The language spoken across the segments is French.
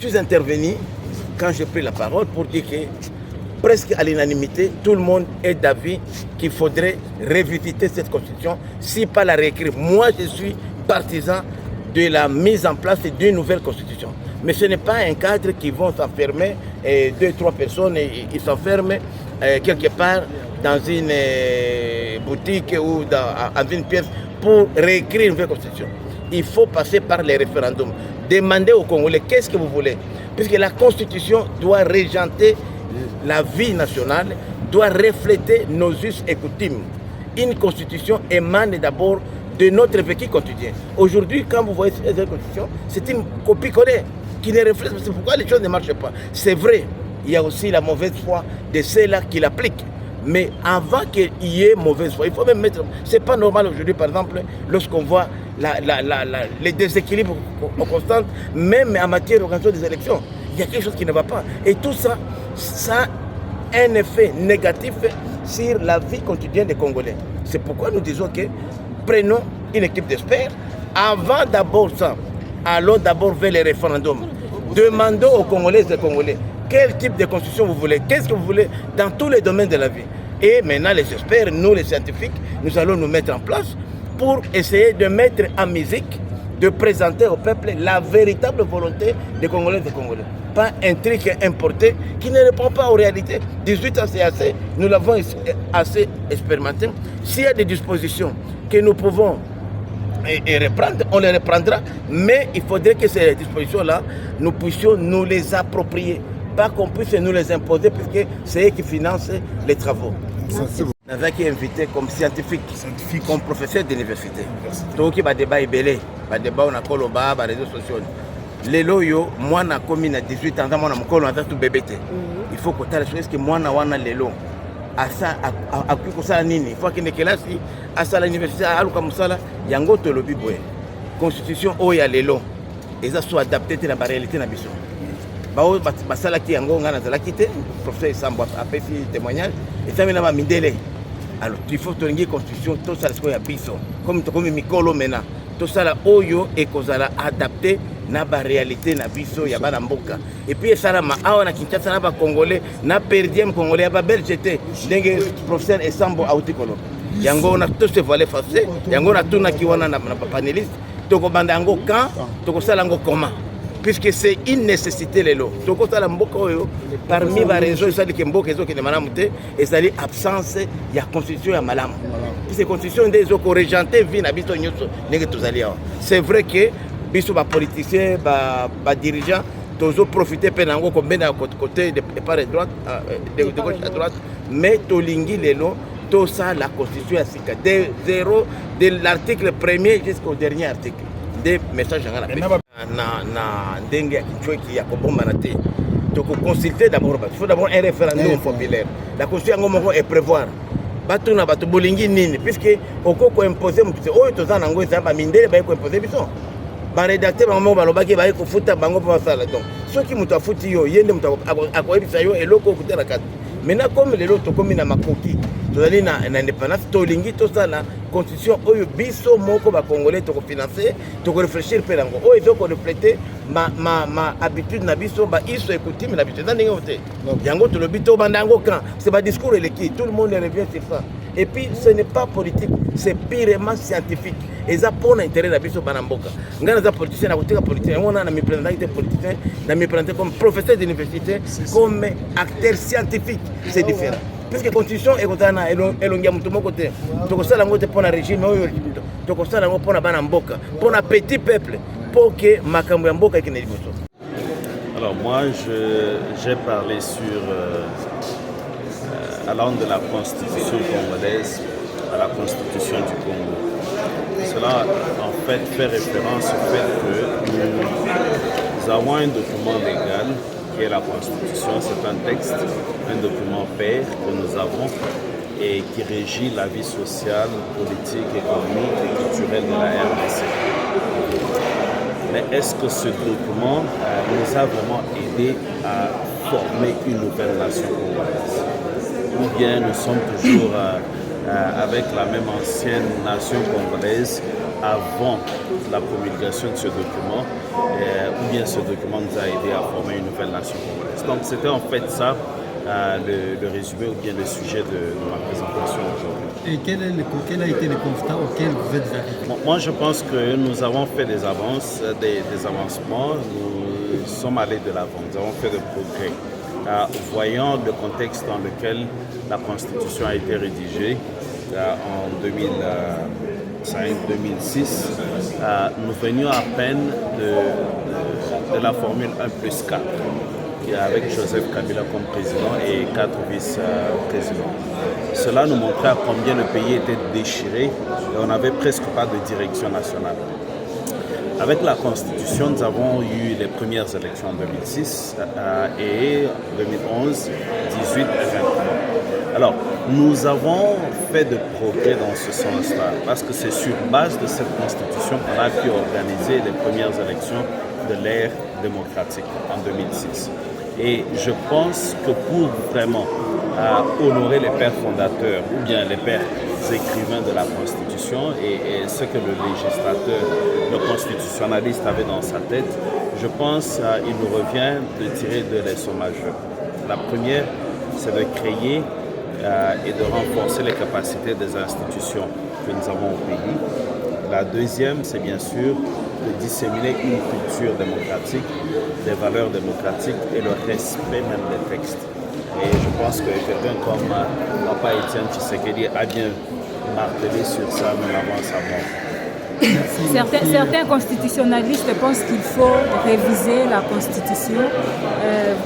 suis intervenu quand j'ai pris la parole pour dire que presque à l'unanimité, tout le monde est d'avis qu'il faudrait revisiter cette constitution, si pas la réécrire. Moi, je suis partisan de la mise en place d'une nouvelle constitution. Mais ce n'est pas un cadre qui vont s'enfermer, 2-3 personnes, ils s'enferment quelque part dans une boutique ou dans une pièce pour réécrire une nouvelle constitution. Il faut passer par les référendums. Demandez aux Congolais qu'est-ce que vous voulez. Puisque la constitution doit régenter la vie nationale, doit refléter nos us et coutumes. Une constitution émane d'abord de notre vécu quotidien. Aujourd'hui, quand vous voyez cette constitution, c'est une copie-collée qui ne reflète pas. C'est pourquoi les choses ne marchent pas. C'est vrai, il y a aussi la mauvaise foi de ceux-là qui l'appliquent. Mais avant qu'il y ait mauvaise foi, il faut même mettre... C'est pas normal aujourd'hui, par exemple, lorsqu'on voit les déséquilibres constants, même en matière d'organisation des élections. Il y a quelque chose qui ne va pas. Et tout ça, ça a un effet négatif sur la vie quotidienne des Congolais. C'est pourquoi nous disons que prenons une équipe d'experts. Avant d'abord ça, allons d'abord vers les référendums. Demandons aux Congolaises et Congolais quel type de constitution vous voulez, qu'est-ce que vous voulez dans tous les domaines de la vie. Et maintenant, les experts, nous les scientifiques, nous allons nous mettre en place pour essayer de mettre en musique, de présenter au peuple la véritable volonté des Congolais et des Congolais. Pas un truc importé qui ne répond pas aux réalités. 18 ans, c'est assez. Nous l'avons assez expérimenté. S'il y a des dispositions que nous pouvons reprendre, on les reprendra. Mais il faudrait que ces dispositions-là, nous puissions nous les approprier. Pas qu'on puisse nous les imposer, puisque c'est eux qui financent les travaux. Nous avons été invités comme scientifiques, comme professeurs d'université. Donc, il y a des débats ébélés, des débats on a coloba, des réseaux sociaux. Les loyaux, moi, je suis commis à 18 ans, je suis commis à tout bébé. Il faut que tu aies que moi, je suis là. À ça, à quoi ça nini? Il faut qu'il y ait là, à ça l'université, à l'Ukamusala, il y a un autre lobby. Constitution, oh, il y a les lots. Et ça soit adapté à la réalité de la mission. Basala qui yango ngana zala kité professeur Sambo a fait témoignage et ça mena mindele alors il faut que la constitution tout ça ce ya biso comme mikolo mena tout ça la oyo et kozala adapté na ba réalité na biso ya bana mboka et puis ça ma awa na Kinshasa na ba congolais na perdième congolais ba belgete ndenge professeur Sambo a utikolo yango na tout se voilé facé yango na tuna ki wana na panéliste to ko banda yango quand to ko sala yango comment puisque c'est une nécessité les lots. Donc parmi les raisons, il y a des gens qui ne sont pas et c'est l'absence de la constitution à Malam. Cette constitution des gens qui ont régenté vie na biso nyoso nenge tozali. C'est vrai que biso ba politiciens, ba dirigeants, tozo profiter penango comme ben à côté de part et droite, de gauche à droite, mais tolingi les lots, tout ça la constitution à de zéro de l'article 1er jusqu'au dernier article. Des messages na ndenge ya kichweki ya kobomba na te. Donc consulter d'abord, il faut d'abord un référendum populaire. La constitution ngomoko est prévoir. Batu na batu bolingi nini puisque okoko imposer mutu oyo tozana ngo ezamba mindele ba ko imposer biso. Ba rédacteur bango balobaki ba ko futa bango pa sala donc. Soki mutu afuti yo yende mutu akoyebisa yo eloko okutela kati. Maintenant comme les autres comme na makoki tozali na indépendance tolingi to sala constitution oyo biso moko ba congolais to ko financer to ko réfléchir pe lango oyo zo ko refléter ma habitude na biso ba iso écouter mais l'habitude ndenge wote yango to lobi to bandango quand c'est pas discours électif tout le monde revient sur ça et puis ce n'est pas politique c'est purement scientifique et ça pour l'intérêt de biso banamboka ngana za politicien na kotika politicien on a na mi présenté politicien na mi présenté comme professeur d'université comme acteur scientifique c'est différent. Puisque la constitution est comme ça, elle a un côté. Donc, ça, c'est pour le régime, donc, ça, c'est pour le petit peuple, pour que Makambo Mboka ait une évolution. Alors, moi, j'ai parlé sur, allant de la constitution congolaise à la constitution du Congo. Cela, en fait, fait référence au fait que nous avons un document légal qui est la Constitution. C'est un texte, un document père que nous avons et qui régit la vie sociale, politique, économique et culturelle de la RDC. Mais est-ce que ce document nous a vraiment aidé à former une nouvelle nation congolaise? Ou bien nous sommes toujours avec la même ancienne nation congolaise avant la promulgation de ce document, ou bien ce document nous a aidé à former une nouvelle nation congolaise. Donc c'était en fait ça le résumé ou bien le sujet de ma présentation aujourd'hui. Et quel a été le constat auquel vous êtes arrivé? Moi je pense que nous avons fait des avancements, nous sommes allés de l'avant, nous avons fait des progrès. Voyant le contexte dans lequel la Constitution a été rédigée en 2005-2006, nous venions à peine de la formule 1+4, avec Joseph Kabila comme président et 4 vice-présidents. Cela nous montrait à combien le pays était déchiré et on n'avait presque pas de direction nationale. Avec la Constitution, nous avons eu les premières élections en 2006 et 2011, 18 et 23. Alors, nous avons fait de progrès dans ce sens-là parce que c'est sur base de cette Constitution qu'on a pu organiser les premières élections de l'ère démocratique en 2006. Et je pense que pour vraiment honorer les pères fondateurs ou bien les pères écrivains de la Constitution et ce que le législateur, le constitutionnaliste avait dans sa tête, je pense qu'il nous revient de tirer deux leçons majeures. La première, c'est de créer et de renforcer les capacités des institutions que nous avons au pays. La deuxième, c'est bien sûr de disséminer une culture démocratique, des valeurs démocratiques et le respect même des textes. Et je pense que quelqu'un comme Papa Étienne Tshisekedi a bien martelé sur ça, même avant sa mort. Certains constitutionnalistes pensent qu'il faut réviser la Constitution.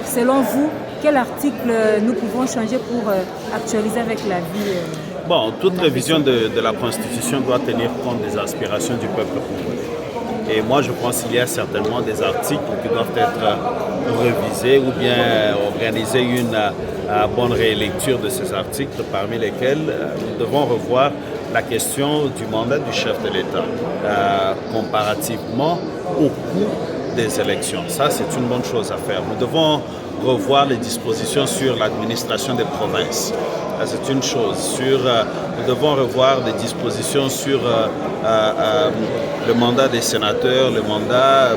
Selon vous, quel article nous pouvons changer pour actualiser avec la vie Bon, toute révision de la Constitution doit tenir compte des aspirations du peuple congolais. Et moi, je pense qu'il y a certainement des articles qui doivent être révisés ou bien organiser une bonne rélecture de ces articles, parmi lesquels nous devons revoir la question du mandat du chef de l'État comparativement au coût des élections. Ça, c'est une bonne chose à faire. Nous devons revoir les dispositions sur l'administration des provinces. C'est une chose. Nous devons revoir des dispositions sur le mandat des sénateurs, le mandat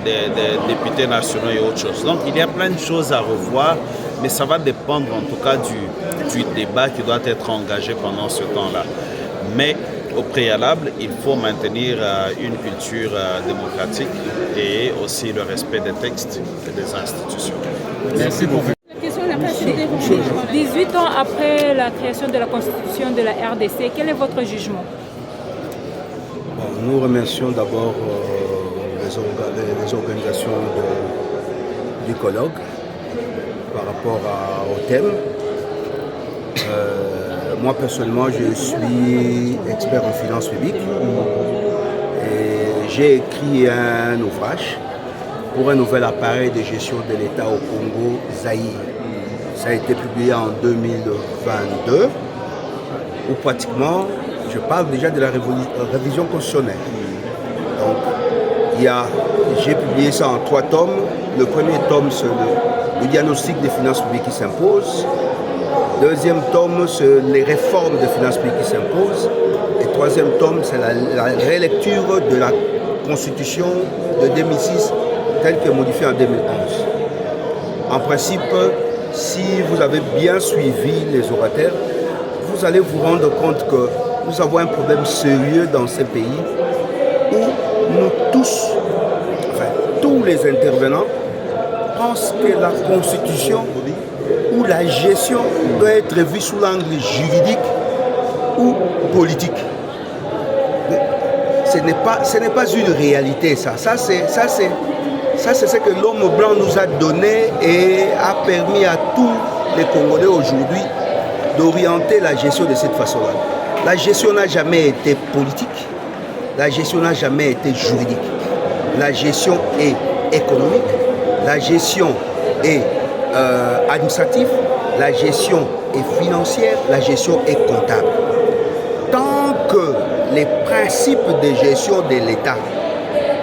des députés nationaux et autres choses. Donc il y a plein de choses à revoir, mais ça va dépendre en tout cas du débat qui doit être engagé pendant ce temps-là. Mais au préalable, il faut maintenir une culture démocratique et aussi le respect des textes et des institutions. Merci beaucoup. 18 ans après la création de la Constitution de la RDC, quel est votre jugement? Nous remercions d'abord les organisations du colloque par rapport au thème. Moi personnellement, je suis expert en finances publiques et j'ai écrit un ouvrage pour un nouvel appareil de gestion de l'État au Congo, Zaïre. Ça a été publié en 2022, où pratiquement, je parle déjà de la révision constitutionnelle. Donc, j'ai publié ça en 3 tomes. Le premier tome, c'est le diagnostic des finances publiques qui s'impose. Deuxième tome, c'est les réformes des finances publiques qui s'imposent. Et troisième tome, c'est la rélecture de la Constitution de 2006, telle que modifiée en 2011. En principe, si vous avez bien suivi les orateurs, vous allez vous rendre compte que nous avons un problème sérieux dans ce pays où nous tous, enfin tous les intervenants, pensent que la Constitution ou la gestion doit être vue sous l'angle juridique ou politique. Ce n'est pas une réalité, ça. Ça, c'est ce que l'homme blanc nous a donné et a permis à tous les Congolais aujourd'hui d'orienter la gestion de cette façon-là. La gestion n'a jamais été politique, la gestion n'a jamais été juridique. La gestion est économique, la gestion est administrative, la gestion est financière, la gestion est comptable. Tant que les principes de gestion de l'État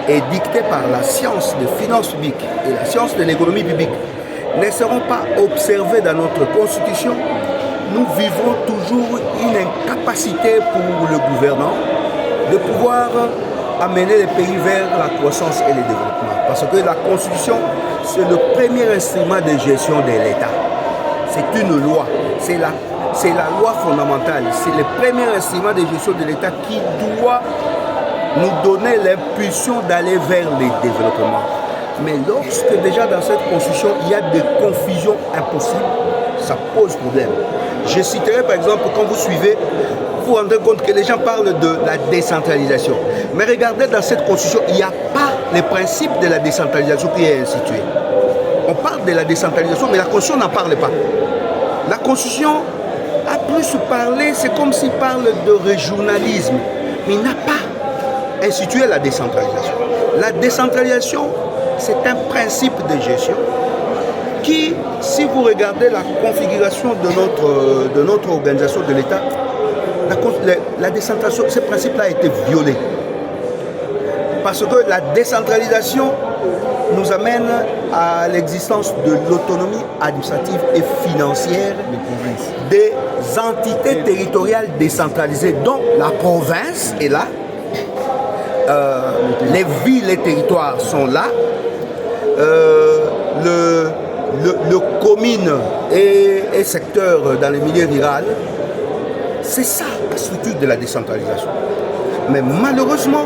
est dicté par la science de finances publiques et la science de l'économie publique ne seront pas observés dans notre constitution, nous vivons toujours une incapacité pour le gouvernement de pouvoir amener les pays vers la croissance et le développement. Parce que la Constitution, c'est le premier instrument de gestion de l'État. C'est une loi, c'est la loi fondamentale, c'est le premier instrument de gestion de l'État qui doit nous donner l'impulsion d'aller vers le développement. Mais lorsque déjà dans cette Constitution, il y a des confusions impossibles, ça pose problème. Je citerai par exemple, quand vous suivez, vous vous rendez compte que les gens parlent de la décentralisation. Mais regardez dans cette Constitution, il n'y a pas le principe de la décentralisation qui est institué. On parle de la décentralisation, mais la Constitution n'en parle pas. La Constitution a plus parlé, c'est comme s'il parle de régionalisme, mais il n'a pas institué la décentralisation. La décentralisation, c'est un principe de gestion qui, si vous regardez la configuration de notre organisation de l'État, la décentralisation, ce principe-là a été violé. Parce que la décentralisation nous amène à l'existence de l'autonomie administrative et financière des entités territoriales décentralisées, dont la province est là, les villes et territoires sont là, le commune et secteur dans les milieux ruraux. C'est ça la structure de la décentralisation. Mais malheureusement,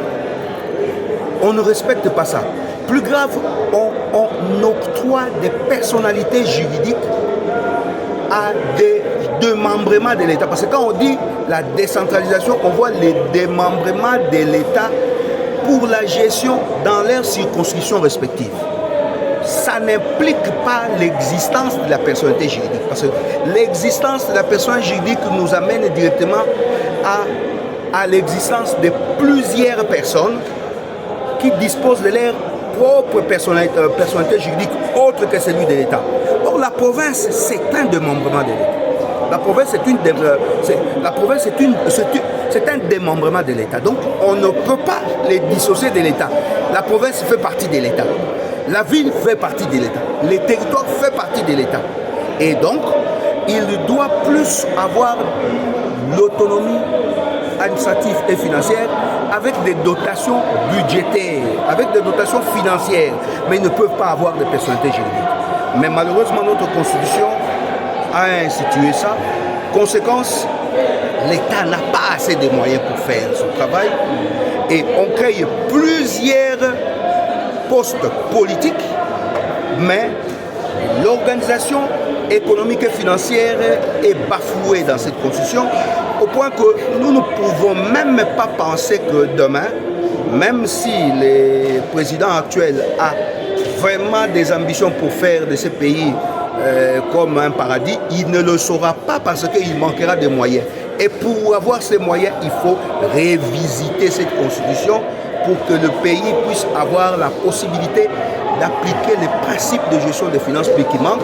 on ne respecte pas ça. Plus grave, on octroie des personnalités juridiques à des démembrements de l'État. Parce que quand on dit la décentralisation, on voit les démembrements de l'État pour la gestion dans leurs circonscriptions respectives. Ça n'implique pas l'existence de la personnalité juridique. Parce que l'existence de la personne juridique nous amène directement à l'existence de plusieurs personnes qui disposent de leur propre personnalité juridique autre que celui de l'État. Or, la province, c'est un démembrement de l'État. La province, c'est un démembrement de l'État. Donc, on ne peut pas les dissocier de l'État. La province fait partie de l'État. La ville fait partie de l'État. Les territoires font partie de l'État. Et donc, il doit plus avoir l'autonomie administrative et financière avec des dotations budgétaires, avec des dotations financières, mais ils ne peuvent pas avoir de personnalité juridique. Mais malheureusement, notre Constitution a institué ça. Conséquence, l'État n'a pas assez de moyens pour faire son travail et on crée plusieurs postes politiques, mais l'organisation économique et financière est bafouée dans cette Constitution au point que nous ne pouvons même pas penser que demain, même si le président actuel a vraiment des ambitions pour faire de ce pays comme un paradis, il ne le saura pas parce qu'il manquera de moyens. Et pour avoir ces moyens, il faut révisiter cette Constitution pour que le pays puisse avoir la possibilité d'appliquer les principes de gestion des finances publiques qui manquent,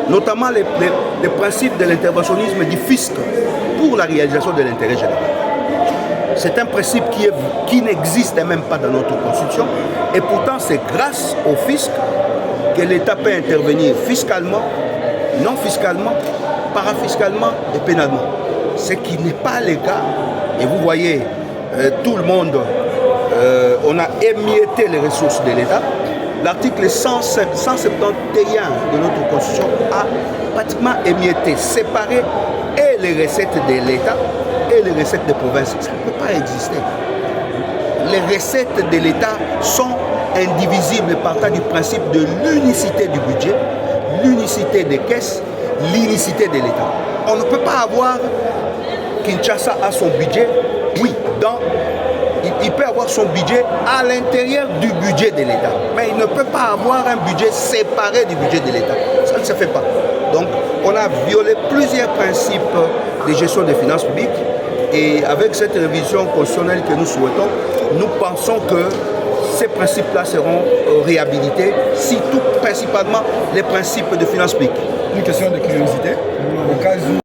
notamment les principes de l'interventionnisme du fisc pour la réalisation de l'intérêt général. C'est un principe qui n'existe même pas dans notre Constitution et pourtant c'est grâce au fisc que l'État peut intervenir fiscalement, non fiscalement, parafiscalement et pénalement. Ce qui n'est pas le cas. Et vous voyez, tout le monde, on a émietté les ressources de l'État. L'article 171 de notre Constitution a pratiquement émietté, séparé et les recettes de l'État et les recettes des provinces. Ça ne peut pas exister. Les recettes de l'État sont indivisibles partant du principe de l'unicité du budget, l'unicité des caisses, l'unicité de l'État. On ne peut pas avoir Kinshasa a son budget, oui, il peut avoir son budget à l'intérieur du budget de l'État, mais il ne peut pas avoir un budget séparé du budget de l'État. Ça ne se fait pas. Donc, on a violé plusieurs principes de gestion des finances publiques et avec cette révision constitutionnelle que nous souhaitons, nous pensons que ces principes-là seront réhabilités, surtout principalement les principes de finances publiques. Une question de curiosité, au cas où